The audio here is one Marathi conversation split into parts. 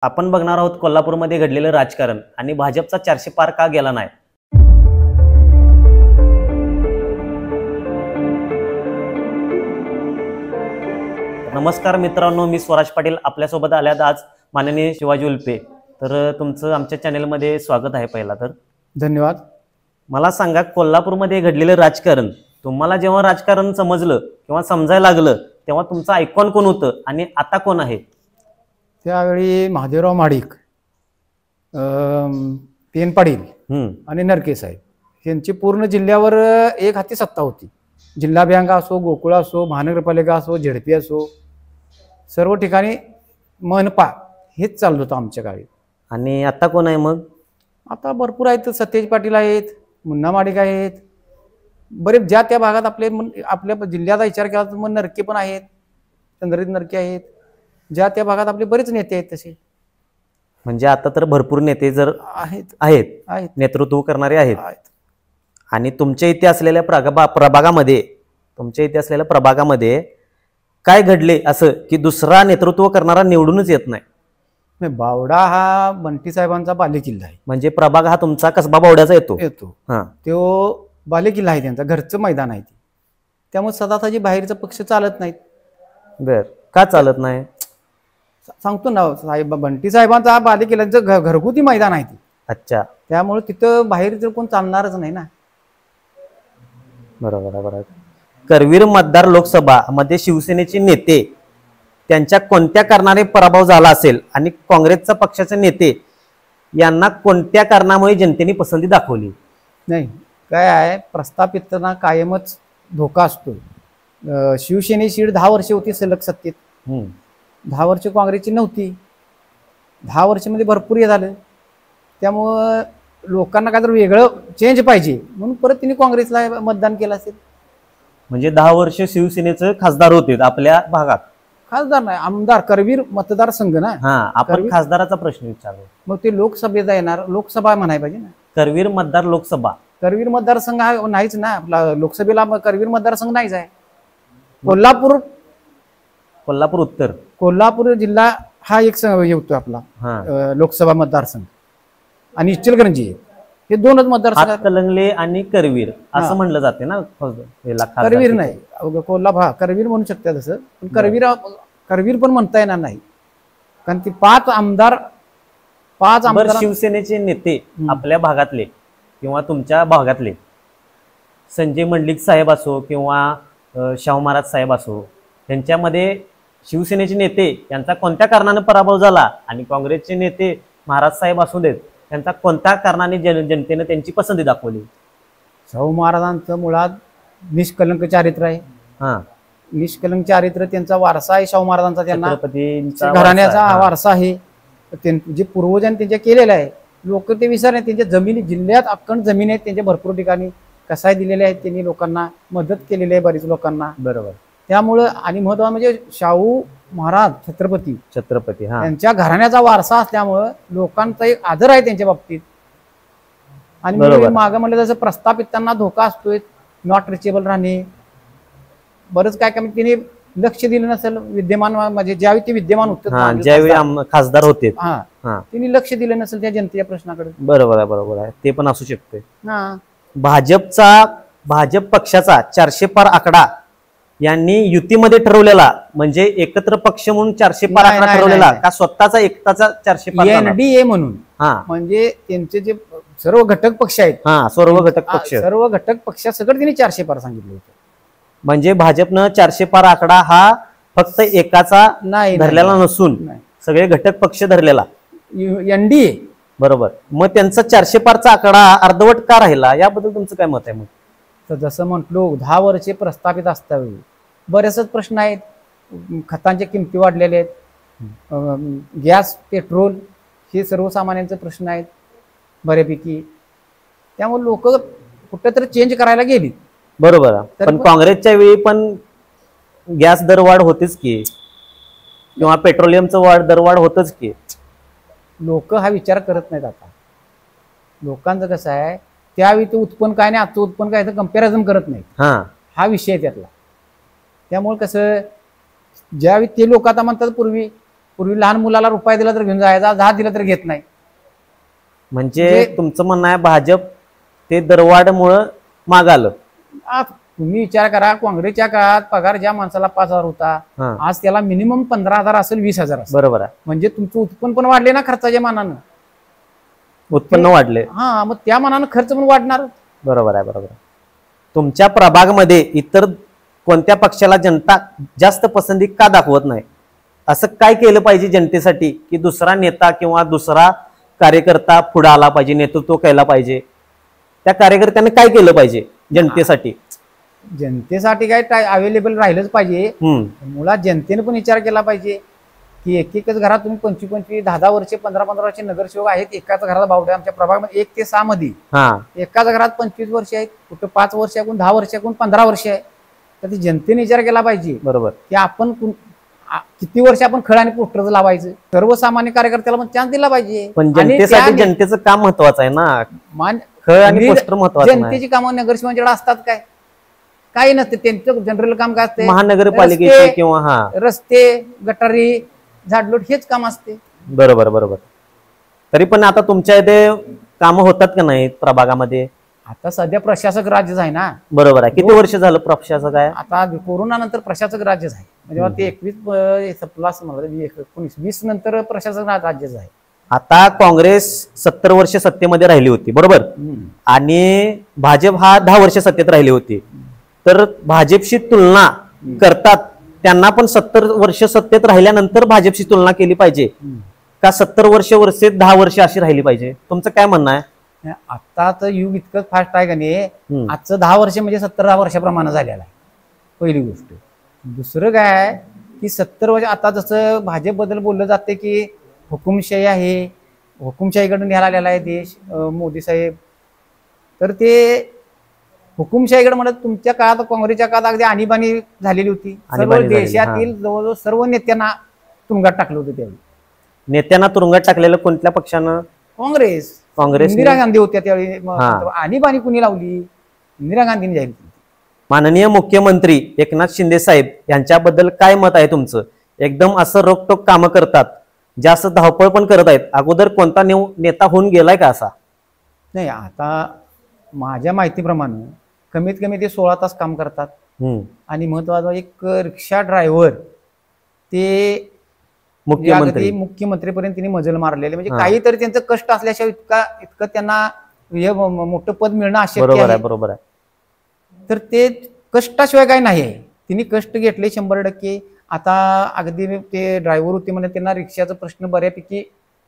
आपण बघणार आहोत कोल्हापूरमध्ये घडलेलं राजकारण आणि भाजपचा 400 पार का गेला नाही। नमस्कार मित्रांनो, मी स्वराज पाटील आपल्यासोबत आल्यात आज माननीय शिवाजी उल्पे। तर तुमचं आमच्या चॅनलमध्ये स्वागत आहे। पहिला तर धन्यवाद। मला सांगा, कोल्हापूरमध्ये घडलेलं राजकारण तुम्हाला जेव्हा राजकारण समजलं किंवा समजायला लागलं तेव्हा तुमचं आयकॉन कोण होतं आणि आता कोण आहे? त्यावेळी महादेवराव महाडिक, पेन पाटील आणि नरके साहेब यांची पूर्ण जिल्ह्यावर एक हाती सत्ता होती। जिल्हा बँक असो, गोकुळ असो, महानगरपालिका असो, झेडपी असो, सर्व ठिकाणी मनपा हेच चालत होतं आमच्या काळी। आणि आता कोण आहे मग? आता भरपूर आहेत। सतेज पाटील आहेत, मुन्ना महाडिक आहेत, बरेच ज्या त्या भागात आपल्या जिल्ह्याचा विचार केला तर मग नरके पण आहेत, चंद्रजित नरके आहेत। ज्या त्या भागात आपले बरेच नेते आहेत तसे। म्हणजे आता तर भरपूर नेते जर आहेत नेतृत्व करणारे आहेत। आणि तुमच्या इथे असलेल्या प्रभागामध्ये काय घडले असं की दुसरा नेतृत्व करणारा निवडूनच येत नाही? बावडा हा बंटी साहेबांचा बालेकिल्ला आहे। म्हणजे प्रभाग हा तुमचा कसबा बावड्याचा येतो? तो बालेकिल्ला आहे, त्यांचा घरचं मैदान आहे। त्यामुळे सदाताजी बाहेरचा पक्ष चालत नाहीत। बर, का चालत नाही? सांगतो ना साहेब, बंटी साहेबांचा बालेकिल्ल्याचं घरगुती मैदान आहे। अच्छा, त्यामुळे तिथं बाहेर जर कोण चालणारच नाही ना। बरोबर। करवीर मतदार लोकसभा मध्ये शिवसेनेचे नेते त्यांच्या कोणत्या कारणाने पराभव झाला असेल आणि काँग्रेसचा पक्षाचे नेते यांना कोणत्या कारणामुळे जनतेने पसंती दाखवली नाही? काय आहे, प्रस्थापितांना कायमच धोका असतो। शिवसेनेची 10 वर्षे होती सलग सत्तेत, 10 वर्ष काँग्रेसची नव्हती। 10 वर्षामध्ये भरपूर हे झालं। त्यामुळं लोकांना काय तर वेगळं चेंज पाहिजे म्हणून परत तिने काँग्रेसला मतदान केलं असेल। म्हणजे 10 वर्ष शिवसेनेचे खासदार होते आपल्या भागात? खासदार नाही, आमदार, करवीर मतदारसंघ ना। आपण खासदाराचा प्रश्न विचारलो, मग ते लोकसभेचा येणार, लोकसभा म्हणायला पाहिजे ना। करवीर मतदार लोकसभा, करवीर मतदारसंघ हा नाहीच ना आपला। लोकसभेला करवीर मतदारसंघ नाहीच आहे। कोल्हापूर उत्तर, कोल्हापूर जिल्हा हा एक येतो आपला लोकसभा मतदारसंघ, आणि इचलकरंजी, हे दोनच मतदारसंघ। हातकणंगले आणि करवीर असं म्हणलं जाते ना? करवीर नाही, कोल्हापूर करवीर म्हणू शकते तसं, पण करवीर पण म्हणता येणार नाही, कारण ती 5 आमदार शिवसेनेचे नेते आपल्या भागातले किंवा तुमच्या भागातले, संजय मंडलिक साहेब असो किंवा शाहू महाराज साहेब असो, त्यांच्यामध्ये शिवसेनेचे नेते यांचा कोणत्या कारणाने पराभव झाला आणि काँग्रेसचे नेते महाराज साहेब असू देत त्यांचा कोणत्या कारणाने जनतेने त्यांची पसंती दाखवली? शाहू महाराजांचं मुळात निष्कलंक चारित्र्य आहे। निष्कलंक चारित्र्य त्यांचा वारसा आहे शाहू महाराजांचा, त्यांना घराण्याचा वारसा आहे। जे पूर्वजांनी त्यांच्या केलेलं आहे, लोक ते विसरले। त्यांच्या जमिनी, जिल्ह्यात अखंड जमीन आहेत त्यांच्या, भरपूर ठिकाणी कसाय दिलेले आहेत त्यांनी, लोकांना मदत केलेली आहे बरीच लोकांना। बरोबर। त्यामुळं आणि महत्त्वाचं म्हणजे शाहू महाराज छत्रपती त्यांच्या घराण्याचा वारसा असल्यामुळं लोकांचा एक आदर आहे त्यांच्या बाबतीत। आणि मागं म्हणलं जसं प्रस्थापितांना धोका असतोय, नॉट रिचेबल राहणे, बरंच काय काय तिने लक्ष दिलं नसेल विद्यमान, म्हणजे ज्यावेळी ते विद्यमान होते, ज्यावेळी खासदार होते, तिने लक्ष दिलं नसेल त्या जनतेच्या प्रश्नाकडे। बरोबर आहे, ते पण असू शकते। भाजप पक्षाचा 400 पार आकडा यांनी युतीमध्ये ठरवलेला, म्हणजे एकत्र पक्ष म्हणून 400 पार आकडा ठरवलेला का स्वतःचा एकटाचा 400 पार? NDA म्हणून, म्हणजे त्यांचे जे सर्व घटक पक्ष आहेत, सर्व घटक पक्षासकट त्यांनी 400 पार सांगितलं होतं। म्हणजे भाजपनं 400 पार आकडा हा फक्त एकाचा धरलेला नसून सगळे घटक पक्ष धरलेला NDA। बरोबर। मग त्यांचा 400 पारचा आकडा अर्धवट का राहिला, याबद्दल तुमचं काय मत आहे? मग तर जसं म्हटलो, 10 वर्षे प्रस्थापित असतावेळी बरेचसे प्रश्न आहेत। खतांच्या किमती वाढलेल्या आहेत, गॅस, पेट्रोल हे सर्वसामान्यांचे प्रश्न आहेत बऱ्यापैकी। त्यामुळे लोक कुठेतरी चेंज करायला गेली। बरोबर। पण काँग्रेसच्या वेळी पण गॅस दरवाढ होतेच की, किंवा पेट्रोलियमचं दरवाढ होतच की। लोक हा विचार करत नाहीत आता। लोकांचं कसं आहे, त्यावेळी ते उत्पन्न काय नाही, आजचं उत्पन्न काय, कंपॅरिझन करत नाही, हा विषय आहे त्यातला। त्यामुळे कसं, ज्यावेळी ते लोक आता म्हणतात पूर्वी पूर्वी लहान मुलाला रुपये दिला तर घेऊन जायचा, 10 दिला तर घेत नाही. म्हणजे तुमचं म्हणणं आहे भाजप ते दरवाढमुळं माग आलं. तुम्ही विचार करा, काँग्रेसच्या काळात पगार ज्या माणसाला 5,000 होता, आज त्याला मिनिमम 15,000 असेल, 20,000 असेल. बरोबर आहे. म्हणजे तुमचं उत्पन्न पण वाढले ना, खर्चाच्या मानानं उत्पन्न वाढले. मग त्या मानानं खर्च पण वाढणार. बरोबर आहे, बरोबर आहे. तुमच्या प्रभागमध्ये इतर कोणत्या पक्षाला जनता जास्त पसंती का दाखवत नाही? असं काय केलं पाहिजे जनतेसाठी की दुसरा नेता किंवा दुसरा कार्यकर्ता पुढे आला पाहिजे, नेतृत्व केला पाहिजे? त्या कार्यकर्त्याने काय केलं पाहिजे जनतेसाठी? जनतेसाठी काय अवेलेबल राहिलंच पाहिजे. मुळात जनतेने पण विचार केला पाहिजे की एकच घरात तुम्ही 25-25, 10-10 वर्षे, 15-15 वर्षे नगरसेवक आहेत. एकाच घरात भावड्या आमच्या प्रभागामध्ये 1 ते 6 मध्ये एकाच घरात 25 वर्ष आहेत, कुठं 5 वर्ष, 10 वर्ष, 15 वर्ष आहे. तर ती जनतेने विचार केला पाहिजे. बरोबर. की आपण किती वर्ष आपण खळ आणि पोस्टर लावायचं? सर्वसामान्य कार्यकर्त्याला पण चान्स दिला पाहिजे. पण जनतेसाठी जनतेचं काम महत्वाचं आहे ना, खळ आणि पोस्टर महत्वाचं. जनतेची कामं नगरसेवकांच्याकडे असतात काय? काही नसते. त्यांचं जनरल काम काय असते? महानगरपालिकेचे किंवा रस्ते, गटारी, झाडलोट हेच काम असते. बरोबर बरोबर. तरी पण आता तुमच्या इथे कामं होतात का नाहीत प्रभागामध्ये? आता सध्या प्रशासक राज्यच आहे ना. बरोबर आहे. किती वर्ष झालं प्रशासक आहे? आता कोरोना नंतर प्रशासक राज्यच आहे. म्हणजे ते 19 नंतर प्रशासक राज्यच आहे. आता काँग्रेस 70 वर्ष सत्तेमध्ये राहिली होती, बरोबर, आणि भाजप हा 10 वर्ष सत्तेत राहिली होती. तर भाजपशी तुलना करतात, त्यांना पण 70 वर्ष सत्तेत राहिल्यानंतर भाजपशी तुलना केली पाहिजे का 70 वर्ष 10 वर्ष अशी राहिली पाहिजे? तुमचं काय म्हणणं आहे? आता तर युग इतकं फास्ट आहे का नाही, आजचं 10 वर्ष म्हणजे 70 वर्षाप्रमाणे झालेलं आहे, पहिली गोष्ट. दुसरं काय आहे की 70 वर्ष, आता जसं भाजप बद्दल बोललं जाते की हुकुमशाही आहे, हुकुमशाहीकडून न्यायला आलेला आहे देश मोदी साहेब. तर ते हुकुमशाहीकडे म्हणत तुमच्या काळात, काँग्रेसच्या काळात अगदी आणीबाणी झालेली होती. सर्व देशातील जवळजवळ सर्व नेत्यांना तुरुंगात टाकलं होतं. त्यावेळी नेत्यांना तुरुंगात टाकलेलं कोणत्या पक्षानं? काँग्रेस. इंदिरा गांधी होत्या त्यावेळी. आणीबाणी कुणी लावली? इंदिरा गांधींनी जाहीर केली. माननीय मुख्यमंत्री एकनाथ शिंदे साहेब यांच्याबद्दल काय मत आहे तुमचं? एकदम असं रोकटोक कामं करतात, जास्त धावपळ पण करत आहेत. अगोदर कोणता नेता होऊन गेलाय का असा? नाही, आता माझ्या माहितीप्रमाणे कमीत कमी ते 16 तास काम करतात. आणि महत्वाचं एक रिक्षा ड्रायव्हर ते मुख्यमंत्रीपर्यंत त्यांनी मजल मारलेले. म्हणजे काहीतरी त्यांचं कष्ट असल्याशिवाय इतकं त्यांना हे मोठं पद मिळणं अशक्य आहे. बरोबर आहे. तर ते कष्टाशिवाय काही नाही आहे. त्यांनी कष्ट घेतले 100%. आता अगदी ते ड्रायव्हर होते म्हणजे त्यांना रिक्षाचा प्रश्न बऱ्यापैकी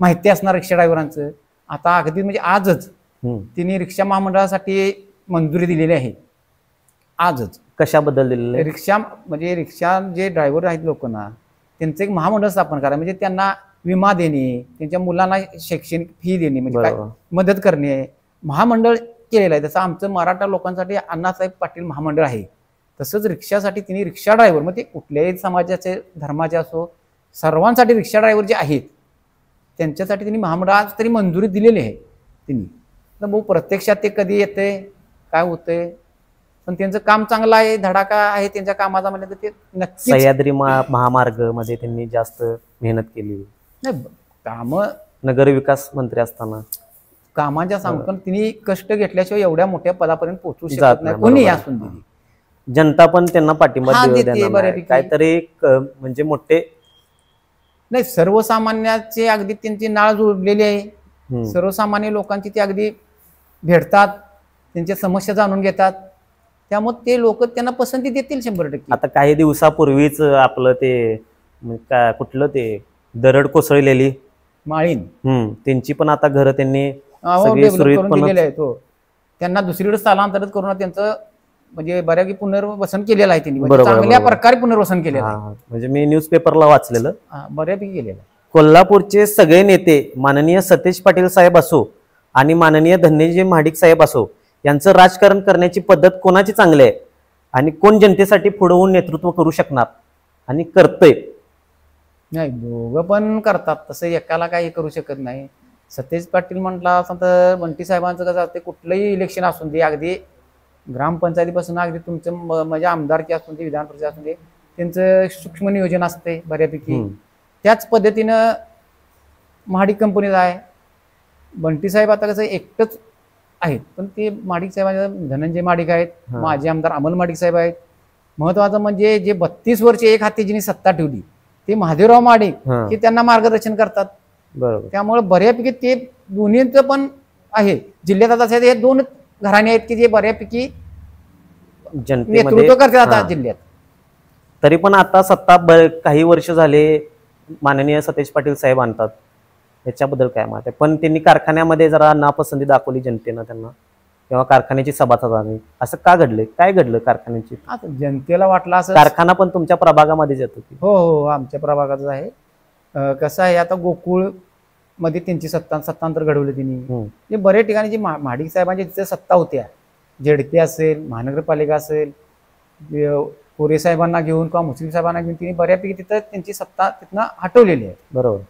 माहिती असणार रिक्षा ड्रायव्हरांचं. आता अगदी म्हणजे आजच त्यांनी रिक्षा महामंडळासाठी मंजुरी दिलेली आहे. आजच. कशाबद्दल दिलेलं? रिक्षा म्हणजे रिक्षा जे ड्रायव्हर आहेत लोकांना त्यांचं एक महामंडळ स्थापन करा, म्हणजे त्यांना विमा देणे, त्यांच्या मुलांना शैक्षणिक फी देणे, म्हणजे काय मदत करणे, महामंडळ केलेलं आहे. तसं आमचं मराठा लोकांसाठी अण्णासाहेब पाटील महामंडळ आहे. तसंच रिक्षासाठी तिने रिक्षा ड्रायव्हर, मग ते कुठल्याही समाजाचे धर्माचे असो, सर्वांसाठी रिक्षा ड्रायव्हर जे आहेत त्यांच्यासाठी त्यांनी महामंडळ आज तरी मंजुरी दिलेली आहे त्यांनी. तर भाऊ प्रत्यक्षात ते कधी येते काय होतंय, पण त्यांचं काम चांगलं आहे, धडाका आहे त्यांच्या कामाचा. म्हणजे ते नक्की सह्याद्री महामार्ग मध्ये त्यांनी जास्त मेहनत केली. काम नगर विकास मंत्री असताना कामाच्या सांगतो तिने कष्ट घेतल्याशिवाय एवढ्या मोठ्या पदापर्यंत पोहोचू शकत नाही कोणी असून. जनता पण त्यांना पाठिंबा काहीतरी म्हणजे मोठे नाही, सर्वसामान्याचे अगदी त्यांची नाळ जोडलेली आहे. सर्वसामान्य लोकांची ते अगदी भेटतात, त्यांच्या समस्या जाणून घेतात, त्यामुळे ते लोक त्यांना पसंती देतील 100%. आता काही दिवसापूर्वीच आपलं ते कुठलं ते दरड कोसळलेली माळीन, त्यांची पण आता घर त्यांनी दिलेले आहेत. त्यांना दुसरीकडे स्थलांतरित करून त्यांचं म्हणजे बऱ्यापैकी पुनर्वसन केलेलं आहे त्यांनी. चांगल्या प्रकारे पुनर्वसन केलेलं आहे. म्हणजे मी न्यूजपेपरला वाचलेलं, बऱ्यापैकी केलेलं आहे. कोल्हापूरचे सगळे नेते माननीय सतेज पाटील साहेब असो आणि माननीय धनंजय महाडिक साहेब असो, यांचं राजकारण करण्याची पद्धत कोणाची चांगली आहे आणि कोण जनतेसाठी पुढे होऊन नेतृत्व करू शकणार आणि करतंय? नाही, दोघं पण करतात, तसं एकाला काही करू शकत नाही. सतेज पाटील म्हटला तर बंटी साहेबांचं कसं असते, कुठलंही इलेक्शन असून दे, अगदी ग्रामपंचायतीपासून अगदी तुमचं म्हणजे आमदारकी असून दे, विधान परिषद असून दे, त्यांचं सूक्ष्म नियोजन असते बऱ्यापैकी. त्याच पद्धतीनं महाडिक कंपनीचा आहे. बंटी साहेब आता कसं एकटंच आहेत, पण ते महाडिक साहेब धनंजय महाडिक आहेत, माजी आमदार अमल महाडिक साहेब आहेत. महत्वाचं म्हणजे जे 32 वर्ष एक हाती जिने सत्ता ठेवली ते महादेवराव महाडिक हे त्यांना मार्गदर्शन करतात. बरोबर. त्यामुळे बऱ्यापैकी ते दोन्हींचं पण आहे. जिल्ह्यात आता हे 2 घराणे आहेत की जे बऱ्यापैकी नेतृत्व करतात आता जिल्ह्यात. तरी पण आता सत्ता काही वर्ष झाले माननीय सतेज पाटील साहेब आणतात, याच्याबद्दल काय मत आहे? पण त्यांनी कारखान्यामध्ये जरा नापसंती दाखवली जनतेनं त्यांना, किंवा कारखान्याची सभासदांनी. असं का घडलंय? काय घडलं कारखान्याची? आता जनतेला वाटलं असं. कारखाना पण तुमच्या प्रभागामध्येच येतो की? हो हो, आमच्या प्रभागाचं आहे. कसं आहे, आता गोकुळ मध्ये त्यांची सत्तांतर घडवलं त्यांनी. बऱ्याच ठिकाणी जी महाडिक साहेबांची तिथे सत्ता होत्या, झेडपी असेल, महानगरपालिका असेल, कोरे साहेबांना घेऊन किंवा मुस्लिम साहेबांना घेऊन त्यांनी बऱ्यापैकी तिथं त्यांची सत्ता तिथनं हटवलेली आहे. बरोबर.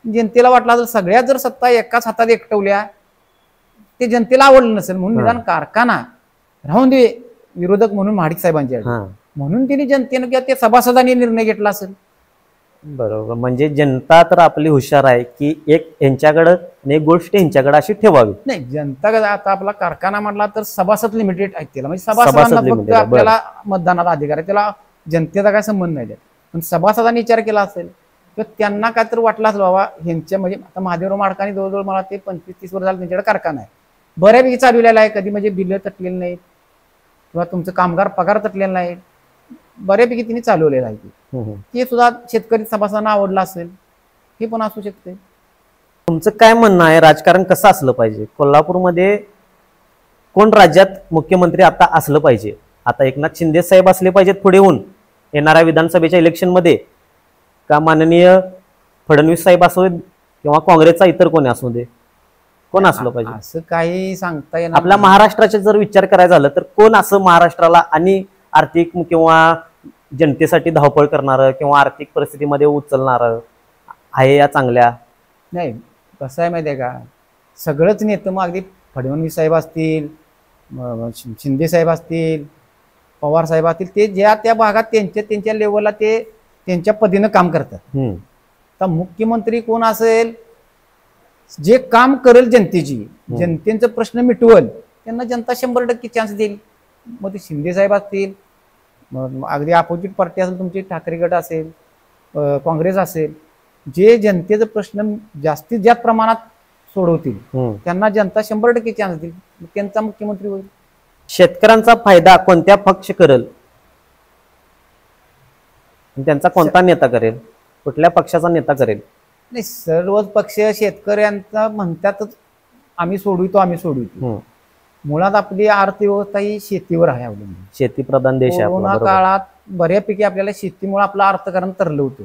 जनतेला वाटलं जर सगळ्यात जर सत्ता एकाच हातात एकटवल्या ते जनतेला आवडलं नसेल, म्हणून निदान कारखाना राहून दे विरोधक म्हणून महाडिक साहेबांचे, म्हणून त्यांनी जनतेनं किंवा ते सभासदांनी निर्णय घेतला असेल. बरोबर. म्हणजे जनता तर आपली हुशार आहे की एक यांच्याकडं आणि एक गोष्ट यांच्याकडे अशी ठेवावी. नाही, जनता आता आपला कारखाना म्हटला तर सभासद लिमिटेड आहेत त्याला, म्हणजे सभासदांना फक्त आपल्याला मतदानाचा अधिकार आहे, त्याला जनतेचा काय संबंध नाही. पण सभासदांनी विचार केला असेल तर त्यांना काय तर वाटलं असेल बाबा ह्यांच्या, म्हणजे आता महादेवराव महाडकांनी जवळजवळ मला ते 25-30 वर्ष झालं त्यांच्याकडे कारखाना आहे, बऱ्यापैकी चालवलेला आहे, कधी म्हणजे बिलं तटलेली नाहीत किंवा तुमचं कामगार पगार तटलेला नाही, बऱ्यापैकी तिने चालवलेलं आहे. ते सुद्धा शेतकरी सभासदांना आवडलं असेल, हे पण असू शकते. तुमचं काय म्हणणं आहे, राजकारण कसं असलं पाहिजे? कोल्हापूरमध्ये कोण राज्यात मुख्यमंत्री आता असलं पाहिजे? आता एकनाथ शिंदे साहेब असले पाहिजेत पुढे होऊन येणाऱ्या विधानसभेच्या इलेक्शन मध्ये, का माननीय फडणवीस साहेब असू किंवा काँग्रेसचा इतर कोणी असू दे, कोण असलं पाहिजे? असं काही सांगता येणार. आपल्या महाराष्ट्राचा जर विचार करायचा झालं तर कोण असं महाराष्ट्राला आणि आर्थिक किंवा जनतेसाठी धावपळ करणारं किंवा आर्थिक परिस्थितीमध्ये उचलणारं आहे या चांगल्या? नाही, कसं आहे माहिती आहे का, सगळंच नेतं मग अगदी फडणवीस साहेब असतील, शिंदे साहेब असतील, पवार साहेब असतील, ते ज्या त्या भागात त्यांच्या लेवलला ते त्यांच्या पद्धतीनं काम करतात. तर मुख्यमंत्री कोण असेल, जे काम करेल जनतेची, जनतेचा प्रश्न मिटवल, त्यांना जनता 100% चान्स देईल. मग ते शिंदे साहेब असतील, मग अगदी अपोजिट पार्टी असेल तुमची, ठाकरे गट असेल, काँग्रेस असेल, जे जनतेचा प्रश्न जास्तीत जास्त प्रमाणात सोडवतील त्यांना जनता 100% चान्स देईल, त्यांचा मुख्यमंत्री होईल. शेतकऱ्यांचा फायदा कोणत्या पक्ष करेल, त्यांचा कोणता नेता करेल, कुठल्या पक्षाचा नेता करेल? नाही, सर्वच पक्ष शेतकऱ्यांचा म्हणतातच आम्ही सोडवितो. मुळात आपली अर्थव्यवस्था ही शेतीवर आहे अवलंबून, शेतीप्रधान देश आहे. कोरोना काळात बऱ्यापैकी आपल्याला शेतीमुळे आपलं अर्थकारण तरलं होतं,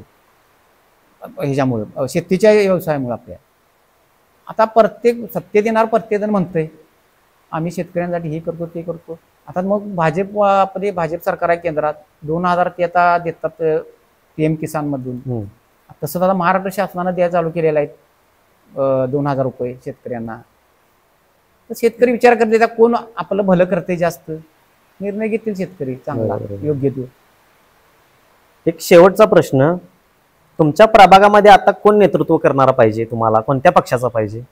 ह्याच्यामुळे शेतीच्या व्यवसायामुळे आपल्या. आता प्रत्येक सत्तेत येणार प्रत्येक जण म्हणतोय आम्ही शेतकऱ्यांसाठी हे करतो ते करतो. आता मग भाजप सरकार आहे केंद्रात, 2000 ते आता देतात PM किसान मधून. तसंच आता महाराष्ट्र शासनानं द्या चालू केलेला आहे 2000 रुपये शेतकऱ्यांना. तर शेतकरी विचार करते कोण आपलं भलं करते, जास्त निर्णय घेतील शेतकरी चांगला योग्य तो. एक शेवटचा प्रश्न, तुमच्या प्रभागामध्ये आता कोण नेतृत्व करणारा पाहिजे तुम्हाला, कोणत्या पक्षाचा पाहिजे?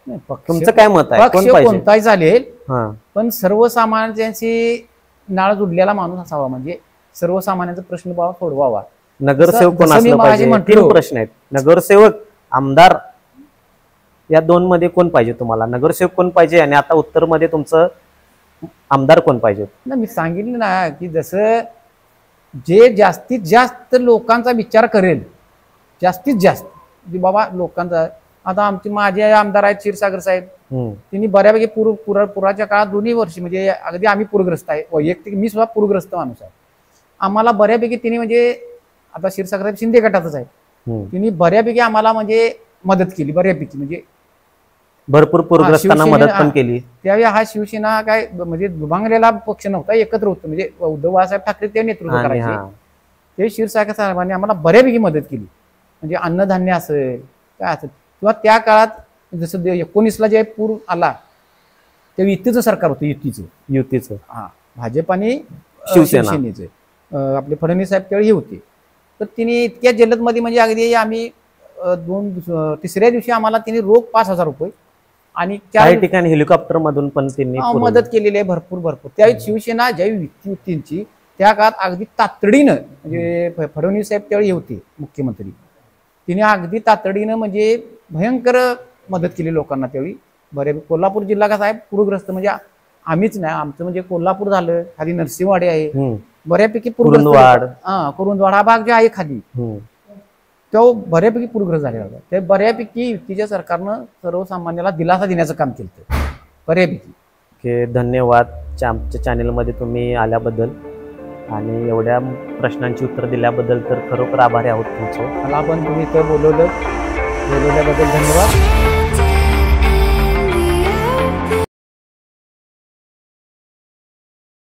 तुमचं काय मत आहे? कोणताही चालेल, पण सर्वसामान्यांशी नाळ जुडलेला माणूस असावा, म्हणजे सर्वसामान्यांचा प्रश्न सोडवावा. नगरसेवक कोण असलं पाहिजे? 3 प्रश्न आहेत. नगरसेवक, आमदार, या 2 मध्ये कोण पाहिजे तुम्हाला? नगरसेवक कोण पाहिजे आणि आता उत्तर मध्ये तुमचं आमदार कोण पाहिजे? मी सांगितलं ना की जसं जे जास्तीत जास्त लोकांचा विचार करेल, जास्तीत जास्त बाबा लोकांचा. आता माझे आमदार आहेत क्षीरसागर साहेब, त्यांनी बऱ्यापैकी पुराच्या काळात 2 वर्ष म्हणजे अगदी आम्ही पूरग्रस्त आहे, वैयक्तिक मी सुद्धा पूरग्रस्त माणूस आहे. आम्हाला बऱ्यापैकी त्यांनी म्हणजे आता क्षीरसागर साहेब शिंदे गटातच आहे, त्यांनी बऱ्यापैकी आम्हाला म्हणजे मदत केली, बऱ्यापैकी म्हणजे भरपूर पूरग्रस्तांना मदत पण केली. त्यावेळी हा शिवसेना काय म्हणजे दुभांगलेला पक्ष नव्हता, एकत्र होतं. म्हणजे उद्धव बाळासाहेब ठाकरे ते नेतृत्व करायचे, ते क्षीरसागर साहेबांनी आम्हाला बऱ्यापैकी मदत केली. म्हणजे अन्नधान्य असेल काय असेल, किंवा त्या काळात जसं 19ला जे पूर आला तेव्हा युतीचं सरकार होतं, युतीचं भाजप आणि शिवसेनेचं, आपले फडणवीस साहेब त्यावेळी हे होते. तर तिने इतक्या जलदमध्ये म्हणजे अगदी आम्ही तिसऱ्या दिवशी आम्हाला तिने रोख 5,000 रुपये आणि काही ठिकाणी हेलिकॉप्टर मधून पण त्यांनी मदत केलेली आहे भरपूर. त्यावेळी शिवसेना ज्यावेळी युती होती त्यांची त्या काळात अगदी तातडीनं म्हणजे फडणवीस साहेब त्यावेळी होते मुख्यमंत्री, तिने अगदी तातडीनं म्हणजे भयंकर मदत केली लोकांना त्यावेळी. बरे कोल्हापूर जिल्हा कसा आहे पूरग्रस्त, म्हणजे आम्हीच नाही, आमचं म्हणजे कोल्हापूर झालं, खाली नरसिंहवाडी आहे, बऱ्यापैकी कुरुंदवाड हा भाग जे आहे खाली तो बऱ्यापैकी पूरग्रस्त झालेला होता. ते बऱ्यापैकी युतीच्या सरकारनं सर्वसामान्याला दिलासा देण्याचं काम केलं बऱ्यापैकी. धन्यवाद आमच्या चॅनेलमध्ये तुम्ही आल्याबद्दल आणि एवढ्या प्रश्नांची उत्तर दिल्याबद्दल तर खरोखर आभारी आहोत तुमचं. मला पण तुम्ही इथं बोलवल्याबद्दल धन्यवाद.